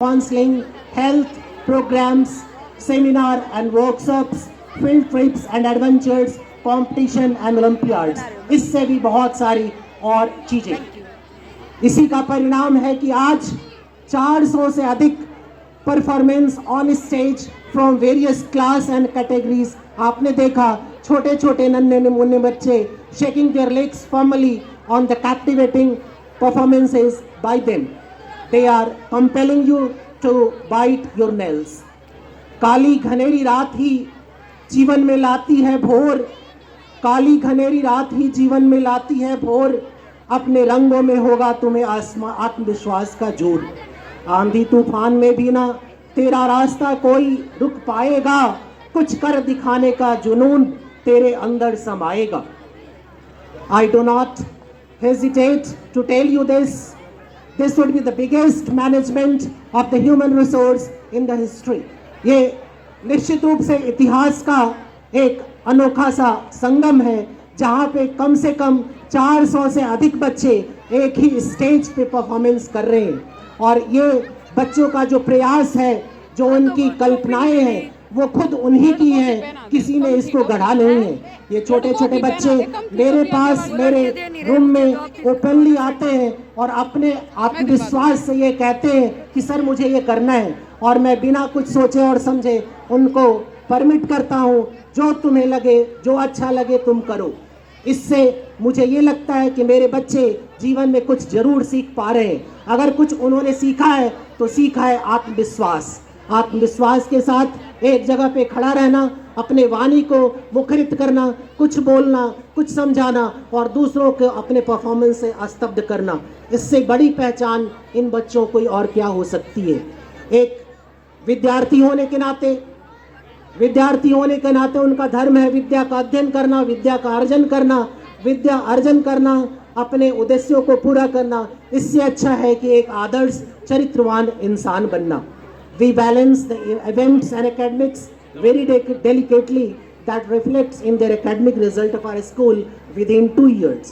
counseling, health programs, seminar and workshops, field trips and adventures, competition and Olympiads. इससे भी बहुत सारी और चीजें। इसी का परिणाम है कि आज 400 से अधिक performance on stage from various class and categories. आपने देखा छोटे छोटे नन्हे मुन्ने बच्चे shaking there legs formally on the captivating performances by them. They are compelling you to bite your nails. काली घनेरी रात ही जीवन में लाती है भोर, काली घनेरी रात ही जीवन में लाती है भोर, अपने रंगों में होगा तुम्हें आत्मविश्वास का जोर। आंधी तूफान में भी ना तेरा रास्ता कोई रुक पाएगा, कुछ कर दिखाने का जुनून तेरे अंदर समाएगा। I do not hesitate to tell you this. This would be the biggest management of the human resource in the history. ये निश्चित रूप से इतिहास का एक अनोखा सा संगम है जहाँ पे कम से कम 400 से अधिक बच्चे एक ही स्टेज पे परफॉर्मेंस कर रहे हैं। और ये बच्चों का जो प्रयास है, जो उनकी कल्पनाएं हैं, वो खुद उन्हीं की है, किसी ने इसको गढ़ा नहीं है। ये छोटे छोटे बच्चे मेरे पास मेरे रूम में ओपनली आते हैं और अपने आत्मविश्वास से ये कहते हैं कि सर मुझे ये करना है, और मैं बिना कुछ सोचे और समझे उनको परमिट करता हूँ, जो तुम्हें लगे, जो अच्छा लगे तुम करो। इससे मुझे ये लगता है कि मेरे बच्चे जीवन में कुछ जरूर सीख पा रहे हैं। अगर कुछ उन्होंने सीखा है तो सीखा है आत्मविश्वास। आत्मविश्वास के साथ एक जगह पे खड़ा रहना, अपने वाणी को मुखरित करना, कुछ बोलना, कुछ समझाना और दूसरों को अपने परफॉर्मेंस से स्तब्ध करना, इससे बड़ी पहचान इन बच्चों को और क्या हो सकती है। एक विद्यार्थी होने के नाते उनका धर्म है विद्या का अध्ययन करना, विद्या का अर्जन करना, विद्या अर्जन करना, अपने उद्देश्यों को पूरा करना। इससे अच्छा है कि एक आदर्श चरित्रवान इंसान बनना। We balance the events and academics very delicately that reflects in their academic result of our school within 2 years.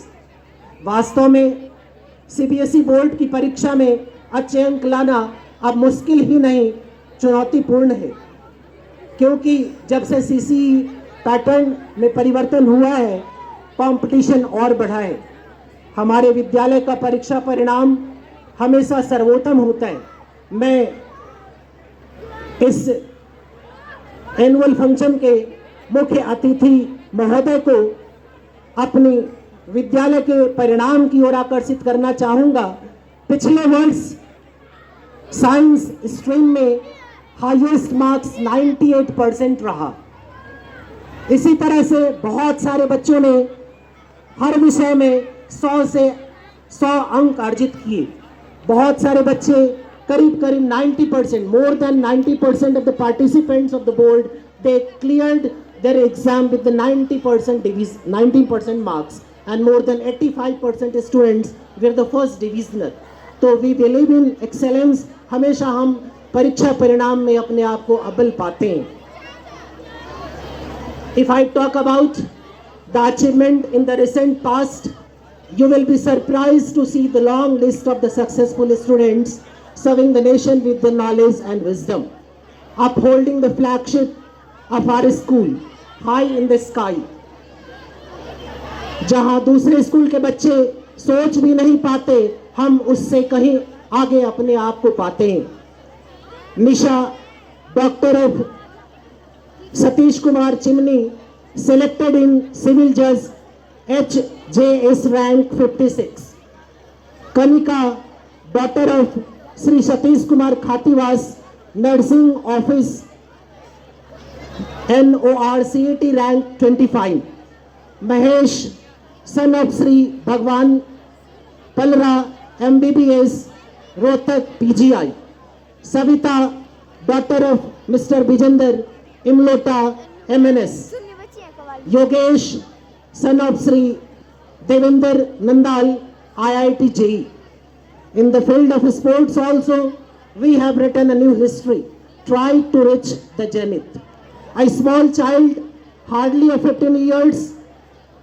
वास्तव में CBSE बोर्ड की परीक्षा में अच्छे अंक लाना अब मुश्किल ही नहीं, चुनौतीपूर्ण है, क्योंकि जब से CCE पैटर्न में परिवर्तन हुआ है, कंपटीशन और बढ़ा है। हमारे विद्यालय का परीक्षा परिणाम हमेशा सर्वोत्तम होता है। मैं इस एनुअल फंक्शन के मुख्य अतिथि महोदय को अपनी विद्यालय के परिणाम की ओर आकर्षित करना चाहूँगा। पिछले वर्ष साइंस स्ट्रीम में हाईएस्ट मार्क्स 98% रहा। इसी तरह से बहुत सारे बच्चों ने हर विषय में 100 से 100 अंक अर्जित किए। बहुत सारे बच्चे करीब 90%, more than 90% of the participants of the board, they cleared their exam with the 90% marks, and more than 85% students were the first divisioner. तो we believe in excellence। हमेशा हम परीक्षा परिणाम में अपने आप को अव्वल पाते हैं। If I talk about the achievement in the recent past, you will be surprised to see the long list of the successful students serving the nation with the knowledge and wisdom, upholding the flagship of our school high in the sky। जहां दूसरे school के बच्चे सोच भी नहीं पाते, हम उससे कहीं आगे अपने आप को पाते हैं। Nisha daughter of Satish Kumar Chimni selected in civil judge HJS rank 56। Kanika daughter of Shri Satish Kumar Khatiwas nursing office NORCET rank 25। Mahesh son of Shri Bhagwan Palra MBBS Rohtak PGI। Savita daughter of mister Vijender Imlota MNS। Yogesh son of Shri Devender Nandal IIT JEE। In the field of sports also, we have written a new history, tried to reach the zenith. A small child, hardly of 15 years,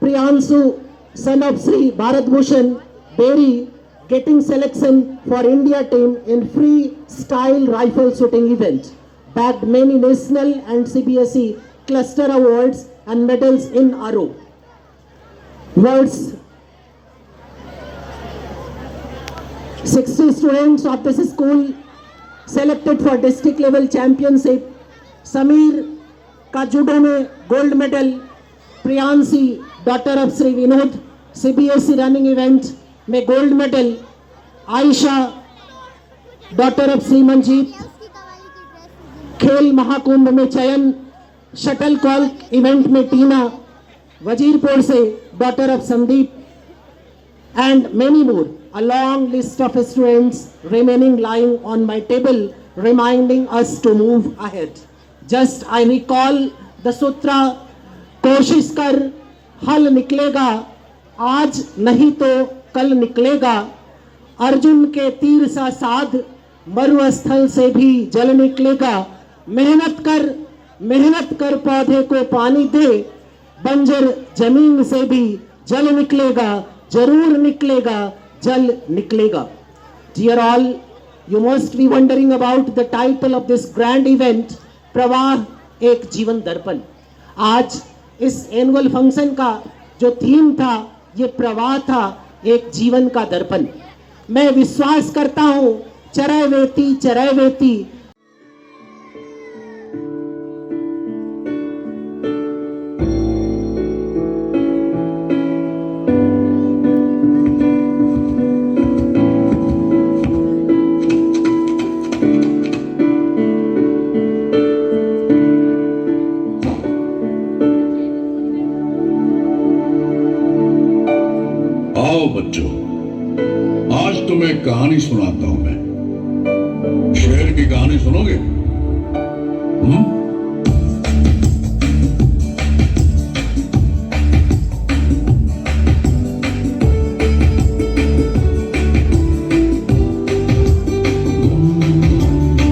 Priyanshu, son of Sri Bharat Bhushan Berry, getting selection for India team in freestyle rifle shooting event, bagged many national and CBSE cluster awards and medals in a row. World's 60 students of this school selected for district level championship. Sameer का judo में gold medal, Priyanshi daughter of Shri Vinod CBSE running event में gold medal, Ayesha daughter of Shri Manjeet Khel Mahakumbh में चयन, shuttle Kock event में टीना वजीरपुर से daughter of Sandeep, and many more. A long list of students remaining lying on my table, reminding us to move ahead. Just I recall the sutra, कोशिश कर हल निकलेगा, आज नहीं तो कल निकलेगा, अर्जुन के तीर सा साध मरुस्थल से भी जल निकलेगा, मेहनत कर पौधे को पानी दे, बंजर जमीन से भी जल निकलेगा, जरूर निकलेगा, जल निकलेगा. Dear all, you must be wondering about the title of this grand event, प्रवाह एक जीवन दर्पण. आज इस एनुअल फंक्शन का जो थीम था, ये प्रवाह था, एक जीवन का दर्पण. मैं विश्वास करता हूँ चरैवेति चरैवेति बच्चों, आज तुम्हें एक कहानी सुनाता हूं मैं. शेर की कहानी सुनोगे?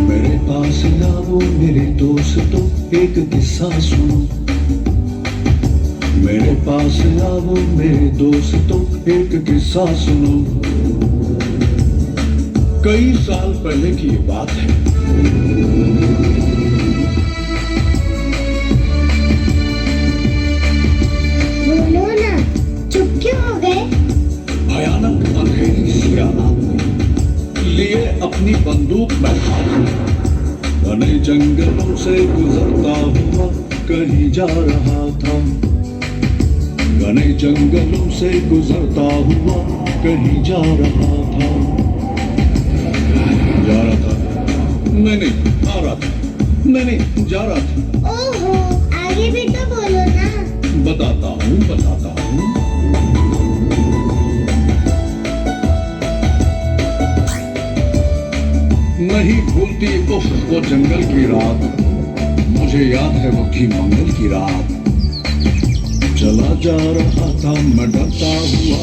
मेरे पास आओ मेरे दोस्तों, एक किस्सा सुनो. मेरे पास आओ मेरे दोस्तों, एक किस्सा सुनो. कई साल पहले की ये बात है. बोलो ना, चुप क्यों हो गए? भयानक अंधेरी सी रात में लिए अपनी बंदूक में हाथ में घने जंगलों से गुजरता हुआ कहीं जा रहा था. घने जंगलों से गुजरता हुआ कहीं जा रहा था. नहीं आ रहा था. नहीं जा रहा था. ओहो, आगे भी तो बोलो ना. बताता हूँ. नहीं भूलती उफ वो जंगल की रात, मुझे याद है वो थी मंगल की रात. चला जा रहा था मैं डरता हुआ,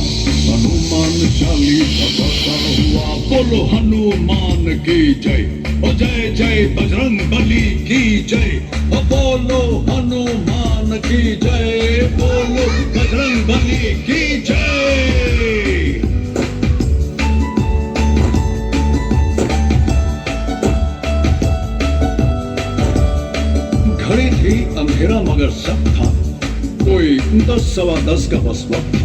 हनुमान चालीसा पढ़ता हुआ. बोलो हनुमान की जय, ओ जय जय बजरंग बली की जय. ओ बोलो हनुमान की जय, बोलो बजरंग बली की जय. घड़ी थी अंधेरा मगर सब था, कोई 10-10 का बस वक्त था.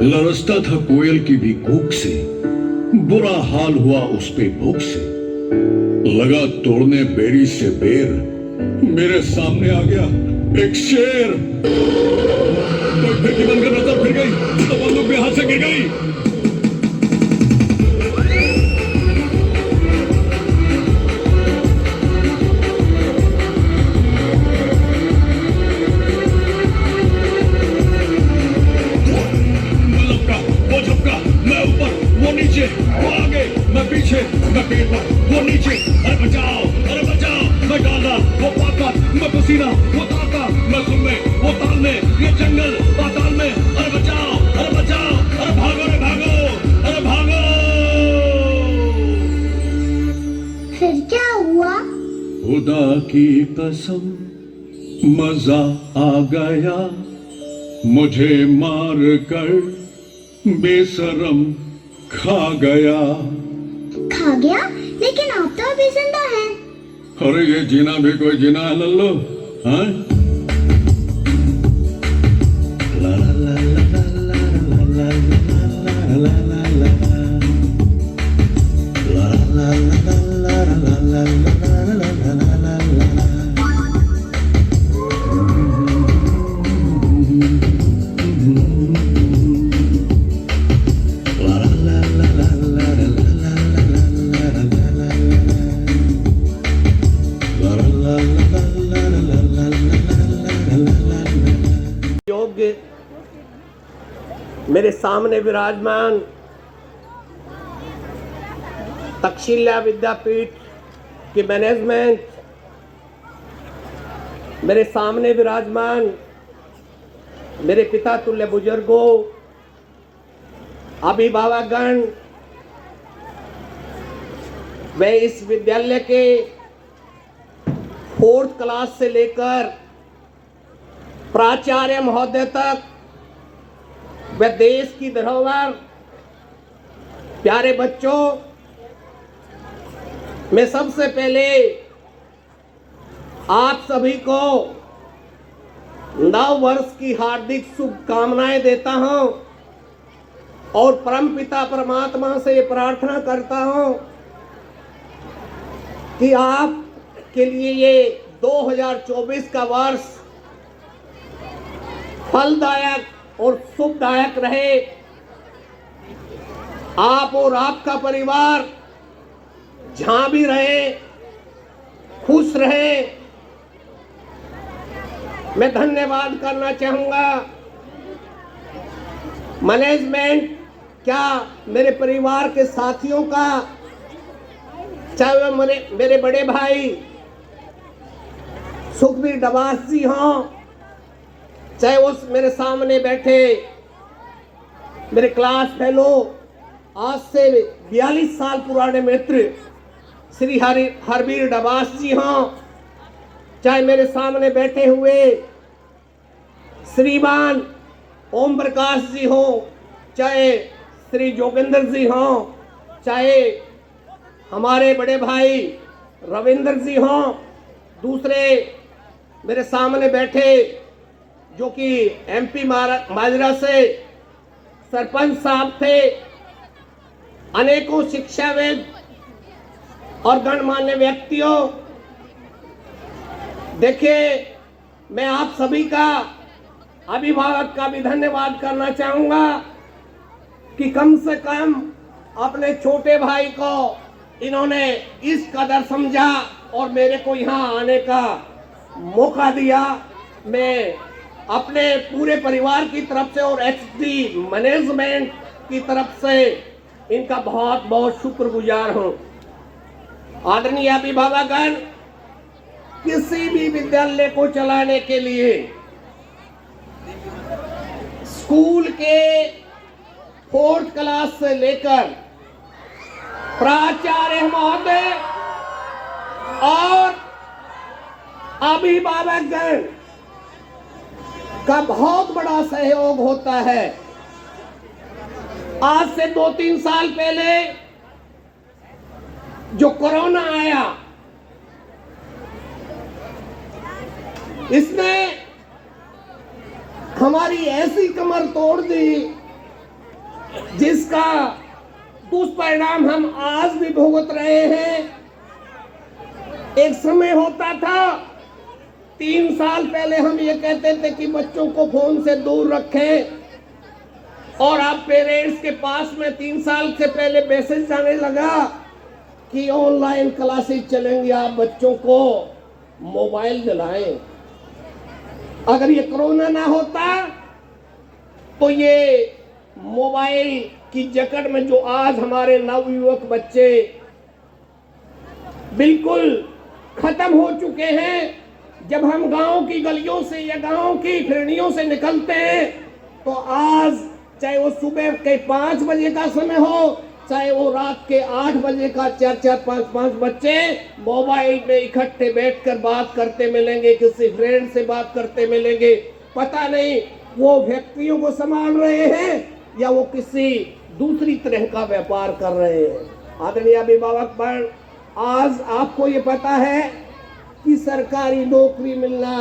लरसता था कोयल की भी कूक से, बुरा हाल हुआ उस पे भूख से. लगा तोड़ने बेरी से बेर, मेरे सामने आ गया एक शेर. खिड़की बंद कर नजर फिर गई तो बंदूक भी हाथ से गिर गई. वो झपका मैं पेट पर, वो नीचे, अरे बचाओ, मैं डाला, वो ताकत, मैं पसीना, वो ताकत, मैं सुन में, वो ताल में, ये जंगल, पाताल में, अरे बचाओ, अरे भागो रे भागो, अरे भागो। फिर क्या हुआ? खुदा की कसम मजा आ गया, मुझे मार कर बेशरम खा गया। खा गया? लेकिन आप तो अभी जिंदा हैं। अरे ये जीना भी कोई जीना है लल्लू, हाँ? ला ला ला ला ला ला ला ला ला ला ला योग्य मेरे सामने विराजमान तक्षशिला विद्यापीठ की मैनेजमेंट, मेरे सामने विराजमान मेरे पिता तुल्य बुजुर्गों, अभिभावकगण, वे इस विद्यालय के 4th क्लास से लेकर प्राचार्य महोदय तक, वे देश की धरोहर, प्यारे बच्चों, मैं सबसे पहले आप सभी को नव वर्ष की हार्दिक शुभकामनाएं देता हूं और परमपिता परमात्मा से प्रार्थना करता हूं कि आप के लिए ये 2024 का वर्ष फलदायक और शुभदायक रहे। आप और आपका परिवार जहां भी रहे खुश रहे। मैं धन्यवाद करना चाहूंगा मैनेजमेंट, क्या मेरे परिवार के साथियों का, चाहे वो मेरे बड़े भाई सुखबीर डबास जी हों, चाहे वो मेरे सामने बैठे मेरे क्लास फेलो, आज से 42 साल पुराने मित्र श्री हरबीर डबास जी हों, चाहे मेरे सामने बैठे हुए श्रीमान ओम प्रकाश जी हों, चाहे श्री जोगिंदर जी हों, चाहे हमारे बड़े भाई रविंद्र जी हों, दूसरे मेरे सामने बैठे जो कि एमपी माजरा से सरपंच साहब थे, अनेकों शिक्षाविद और गणमान्य व्यक्तियों, देखिए मैं आप सभी का, अभिभावक का भी धन्यवाद करना चाहूंगा कि कम से कम अपने छोटे भाई को इन्होंने इस कदर समझा और मेरे को यहाँ आने का मौका दिया। मैं अपने पूरे परिवार की तरफ से और एचडी मैनेजमेंट की तरफ से इनका बहुत बहुत शुक्रगुजार हूँ। आदरणीय अभिभावकगण, किसी भी विद्यालय को चलाने के लिए स्कूल के 4th क्लास से लेकर प्राचार्य महोदय और अभिभावकगण का बहुत बड़ा सहयोग होता है। आज से 2-3 साल पहले जो कोरोना आया, इसने हमारी ऐसी कमर तोड़ दी जिसका दुष्परिणाम हम आज भी भुगत रहे हैं। एक समय होता था, 3 साल पहले हम ये कहते थे कि बच्चों को फोन से दूर रखें, और अब पेरेंट्स के पास में 3 साल से पहले मैसेज जाने लगा कि ऑनलाइन क्लासेस चलेंगी, आप बच्चों को मोबाइल दिलाएं। अगर ये कोरोना ना होता तो ये मोबाइल की जकड़ में जो आज हमारे नवयुवक बच्चे बिल्कुल खत्म हो चुके हैं। जब हम गांव की गलियों से या गांव की फिरनियों से निकलते हैं तो आज चाहे वो सुबह के 5 बजे का समय हो, चाहे वो रात के 8 बजे का, 4-4, 5-5 बच्चे मोबाइल में इकट्ठे बैठकर बात करते मिलेंगे, किसी फ्रेंड से बात करते मिलेंगे। पता नहीं वो व्यक्तियों को संभाल रहे हैं या वो किसी दूसरी तरह का व्यापार कर रहे हैं। आदरणीय अभिभावक पर आज आपको ये पता है कि सरकारी नौकरी मिलना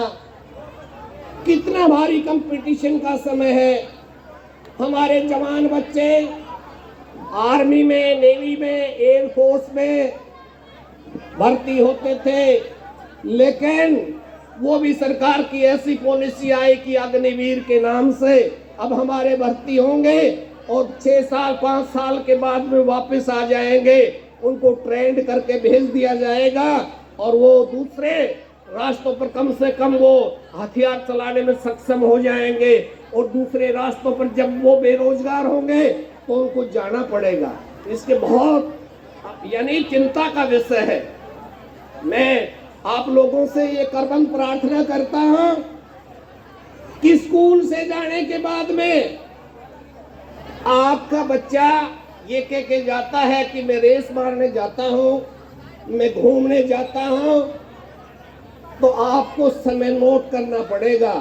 कितना भारी कंपटीशन का समय है। हमारे जवान बच्चे आर्मी में, नेवी में, एयरफोर्स में भर्ती होते थे, लेकिन वो भी सरकार की ऐसी पॉलिसी आई कि अग्निवीर के नाम से अब हमारे भर्ती होंगे और 6 साल 5 साल के बाद में वापस आ जाएंगे। उनको ट्रेंड करके भेज दिया जाएगा और वो दूसरे रास्तों पर कम से कम वो हथियार चलाने में सक्षम हो जाएंगे और दूसरे रास्तों पर जब वो बेरोजगार होंगे तो उनको जाना पड़ेगा। इसके बहुत यानी चिंता का विषय है। मैं आप लोगों से ये करबंद प्रार्थना करता हूं कि स्कूल से जाने के बाद में आपका बच्चा ये कह के जाता है कि मैं रेस मारने जाता हूं, मैं घूमने जाता हूं, तो आपको समय नोट करना पड़ेगा।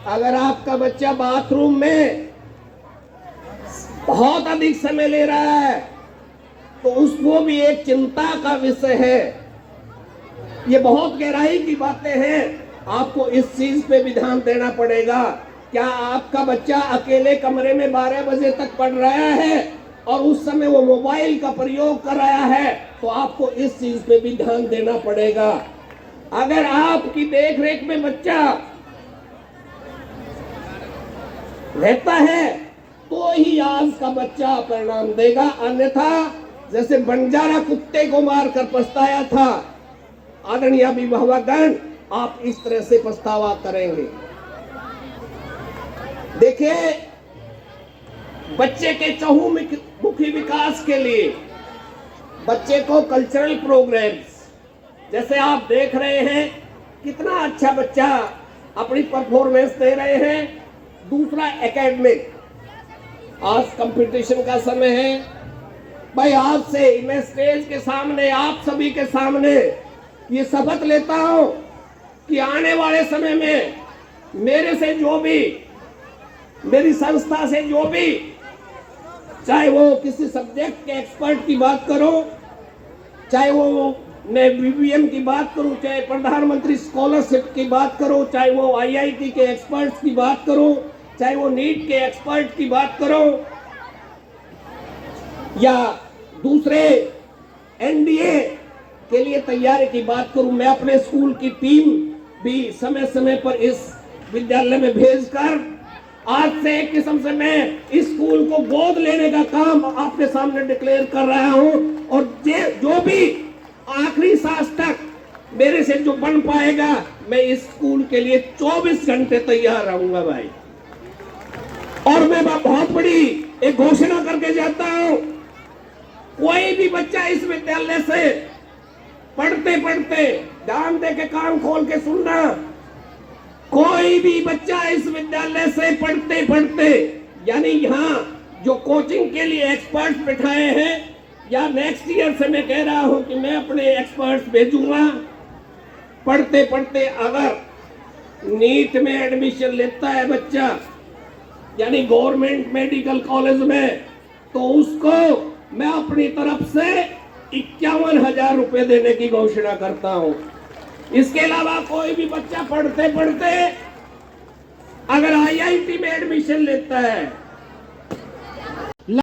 अगर आपका बच्चा बाथरूम में बहुत अधिक समय ले रहा है तो उसको भी एक चिंता का विषय है। ये बहुत गहराई की बातें हैं, आपको इस चीज पे भी ध्यान देना पड़ेगा। क्या आपका बच्चा अकेले कमरे में 12 बजे तक पढ़ रहा है और उस समय वो मोबाइल का प्रयोग कर रहा है, तो आपको इस चीज पे भी ध्यान देना पड़ेगा। अगर आपकी देखरेख में बच्चा रहता है तो ही आज का बच्चा परिणाम देगा, अन्यथा जैसे बंजारा कुत्ते को मारकर पछताया था, आदरणीय अभिभावकगण आप इस तरह से पछतावा करेंगे। देखिए, बच्चे के चहुमुखी विकास के लिए बच्चे को कल्चरल प्रोग्राम्स, जैसे आप देख रहे हैं कितना अच्छा बच्चा अपनी परफॉर्मेंस दे रहे हैं। दूसरा एकेडमिक, आज कंपटीशन का समय है भाई। आज से मैं स्टेज के सामने आप सभी के सामने ये शपथ लेता हूं कि आने वाले समय में मेरे से जो भी, मेरी संस्था से जो भी, चाहे वो किसी सब्जेक्ट के एक्सपर्ट की बात करो, चाहे वो मैं बीबीएम की बात करूं, चाहे प्रधानमंत्री स्कॉलरशिप की बात करो, चाहे वो आईआईटी के एक्सपर्ट्स की बात करो, चाहे वो नीट के एक्सपर्ट की बात करो या दूसरे एनडीए के लिए तैयारी की बात करूं, मैं अपने स्कूल की टीम भी समय समय पर इस विद्यालय में भेजकर आज से एक किस्म से मैं इस स्कूल को गोद लेने का काम आपके सामने डिक्लेयर कर रहा हूं। और जो भी आखिरी सांस तक मेरे से जो बन पाएगा, मैं इस स्कूल के लिए 24 घंटे तैयार रहूंगा भाई। और मैं बहुत बड़ी एक घोषणा करके जाता हूं, कोई भी बच्चा इस विद्यालय से पढ़ते पढ़ते, ध्यान दे के कान खोल के सुनना, कोई भी बच्चा इस विद्यालय से पढ़ते पढ़ते, यानी यहाँ जो कोचिंग के लिए एक्सपर्ट्स बिठाए हैं या नेक्स्ट ईयर से मैं कह रहा हूं कि मैं अपने एक्सपर्ट्स भेजूंगा, पढ़ते पढ़ते अगर नीट में एडमिशन लेता है बच्चा, यानी गवर्नमेंट मेडिकल कॉलेज में, तो उसको मैं अपनी तरफ से 51,000 रुपए देने की घोषणा करता हूं। इसके अलावा कोई भी बच्चा पढ़ते पढ़ते अगर आईआईटी में एडमिशन लेता है